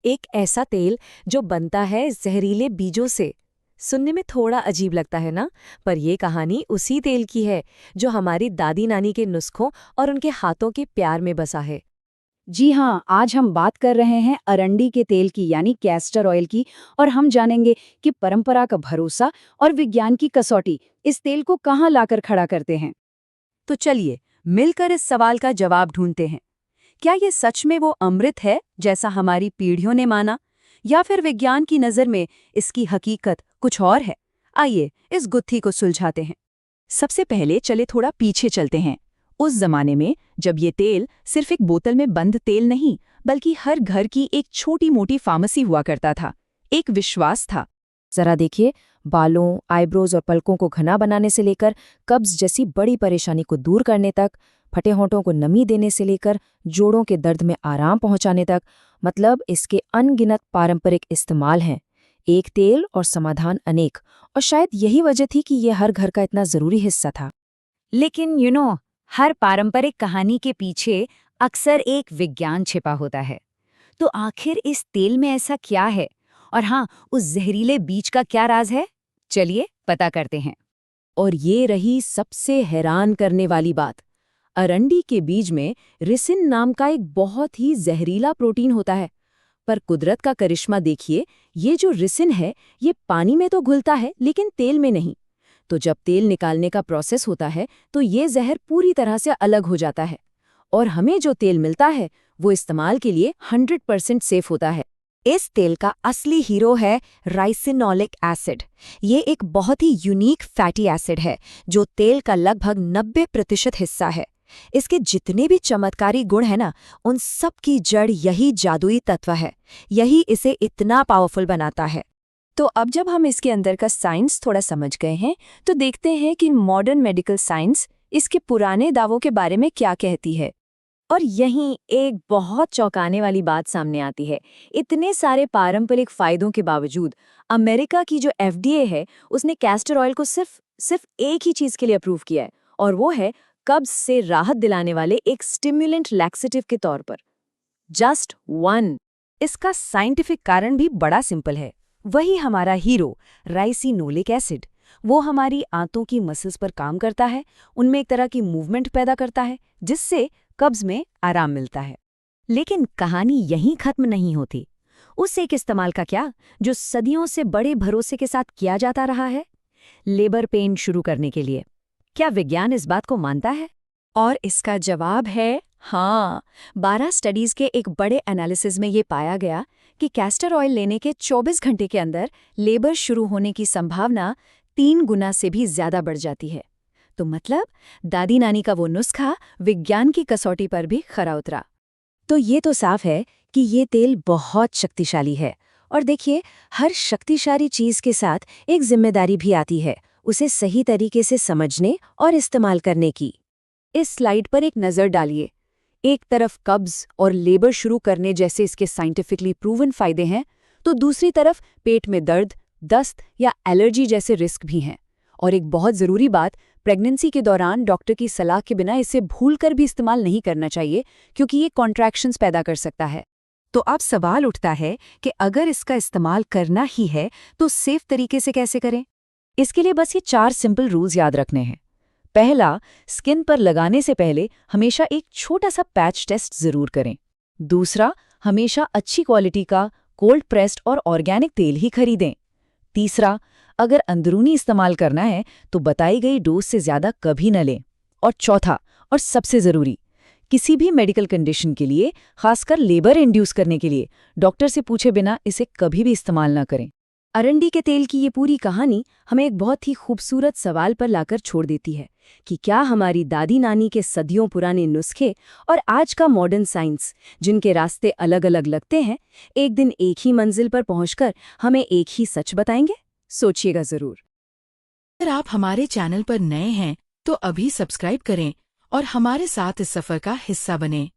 एक ऐसा तेल जो बनता है जहरीले बीजों से। सुनने में थोड़ा अजीब लगता है ना, पर ये कहानी उसी तेल की है जो हमारी दादी नानी के नुस्खों और उनके हाथों के प्यार में बसा है। जी हाँ, आज हम बात कर रहे हैं अरंडी के तेल की यानी कैस्टर ऑयल की। और हम जानेंगे कि परंपरा का भरोसा और विज्ञान की कसौटी इस तेल को कहाँ लाकर खड़ा करते हैं। तो चलिए मिलकर इस सवाल का जवाब ढूंढते हैं। क्या ये सच में वो अमृत है जैसा हमारी पीढ़ियों ने माना, या फिर विज्ञान की नज़र में इसकी हकीकत कुछ और है? आइए इस गुत्थी को सुलझाते हैं। सबसे पहले चले थोड़ा पीछे चलते हैं, उस जमाने में जब ये तेल सिर्फ एक बोतल में बंद तेल नहीं, बल्कि हर घर की एक छोटी मोटी फार्मेसी हुआ करता था। एक विश्वास था। जरा देखिए, बालों, आईब्रोज और पलकों को घना बनाने से लेकर कब्ज जैसी बड़ी परेशानी को दूर करने तक, फटे होंठों को नमी देने से लेकर जोड़ों के दर्द में आराम पहुंचाने तक, मतलब इसके अनगिनत पारंपरिक इस्तेमाल हैं। एक तेल और समाधान अनेक, और शायद यही वजह थी कि यह हर घर का इतना जरूरी हिस्सा था। लेकिन हर पारंपरिक कहानी के पीछे अक्सर एक विज्ञान छिपा होता है। तो आखिर इस तेल में ऐसा क्या है? और हाँ, उस जहरीले बीज का क्या राज है? चलिए पता करते हैं। और ये रही सबसे हैरान करने वाली बात। अरंडी के बीज में रिसिन नाम का एक बहुत ही जहरीला प्रोटीन होता है। पर कुदरत का करिश्मा देखिए, ये जो रिसिन है ये पानी में तो घुलता है लेकिन तेल में नहीं। तो जब तेल निकालने का प्रोसेस होता है तो ये जहर पूरी तरह से अलग हो जाता है, और हमें जो तेल मिलता है वो इस्तेमाल के लिए 100% सेफ होता है। इस तेल का असली हीरो है राइसिनोलिक एसिड। ये एक बहुत ही यूनिक फैटी एसिड है जो तेल का लगभग 90% हिस्सा है। इसके जितने भी चमत्कारी गुण हैं ना, उन सब की जड़ यही जादुई तत्व है। यही इसे इतना पावरफुल बनाता है। तो अब जब हम इसके अंदर का साइंस थोड़ा समझ गए हैं, तो देखते हैं कि मॉडर्न मेडिकल साइंस इसके पुराने दावों के बारे में क्या कहती है। और यहीं एक बहुत चौंकाने वाली बात सामने आती है। इतने सारे पारंपरिक फायदों के बावजूद अमेरिका की जो एफडीए है, उसने कैस्टर ऑयल को सिर्फ एक ही चीज के लिए अप्रूव किया है, और वो है कब्ज से राहत दिलाने वाले एक स्टिमुलेंट लैक्सेटिव के तौर पर। Just one. इसका साइंटिफिक कारण भी बड़ा सिंपल है। वही हमारा हीरो राइसिनोलिक एसिड। वो हमारी आंतों की मसल्स पर काम करता है, उनमें एक तरह की मूवमेंट पैदा करता है जिससे कब्ज में आराम मिलता है। लेकिन कहानी यहीं खत्म नहीं होती। उस एक इस्तेमाल का क्या, जो सदियों से बड़े भरोसे के साथ किया जाता रहा है, लेबर पेन शुरू करने के लिए। क्या विज्ञान इस बात को मानता है? और इसका जवाब है हाँ। 12 स्टडीज के एक बड़े एनालिसिस में ये पाया गया कि कैस्टर ऑयल लेने के 24 घंटे के अंदर लेबर शुरू होने की संभावना 3 गुना से भी ज्यादा बढ़ जाती है। तो मतलब दादी नानी का वो नुस्खा विज्ञान की कसौटी पर भी खरा उतरा। तो ये तो साफ है कि ये तेल बहुत शक्तिशाली है। और देखिए, हर शक्तिशाली चीज के साथ एक जिम्मेदारी भी आती है, उसे सही तरीके से समझने और इस्तेमाल करने की। इस स्लाइड पर एक नज़र डालिए। एक तरफ कब्ज और लेबर शुरू करने जैसे इसके साइंटिफिकली प्रूवन फायदे हैं, तो दूसरी तरफ पेट में दर्द, दस्त या एलर्जी जैसे रिस्क भी हैं। और एक बहुत ज़रूरी बात, प्रेगनेंसी के दौरान डॉक्टर की सलाह के बिना इसे भूलकर भी इस्तेमाल नहीं करना चाहिए, क्योंकि ये कॉन्ट्रैक्शंस पैदा कर सकता है। तो अब सवाल उठता है कि अगर इसका इस्तेमाल करना ही है तो सेफ तरीके से कैसे करें? इसके लिए बस ये 4 सिंपल रूल्स याद रखने हैं। पहला, स्किन पर लगाने से पहले हमेशा एक छोटा सा पैच टेस्ट जरूर करें। दूसरा, हमेशा अच्छी क्वालिटी का कोल्ड प्रेस्ड और ऑर्गेनिक तेल ही खरीदें। तीसरा, अगर अंदरूनी इस्तेमाल करना है तो बताई गई डोज से ज्यादा कभी न लें। और चौथा और सबसे जरूरी, किसी भी मेडिकल कंडीशन के लिए, खासकर लेबर इंड्यूस करने के लिए, डॉक्टर से पूछे बिना इसे कभी भी इस्तेमाल न करें। अरंडी के तेल की ये पूरी कहानी हमें एक बहुत ही खूबसूरत सवाल पर लाकर छोड़ देती है कि क्या हमारी दादी नानी के सदियों पुराने नुस्खे और आज का मॉडर्न साइंस, जिनके रास्ते अलग अलग लगते हैं, एक दिन एक ही मंजिल पर पहुंचकर हमें एक ही सच बताएंगे? सोचिएगा जरूर। अगर आप हमारे चैनल पर नए हैं तो अभी सब्सक्राइब करें और हमारे साथ इस सफर का हिस्सा बनें।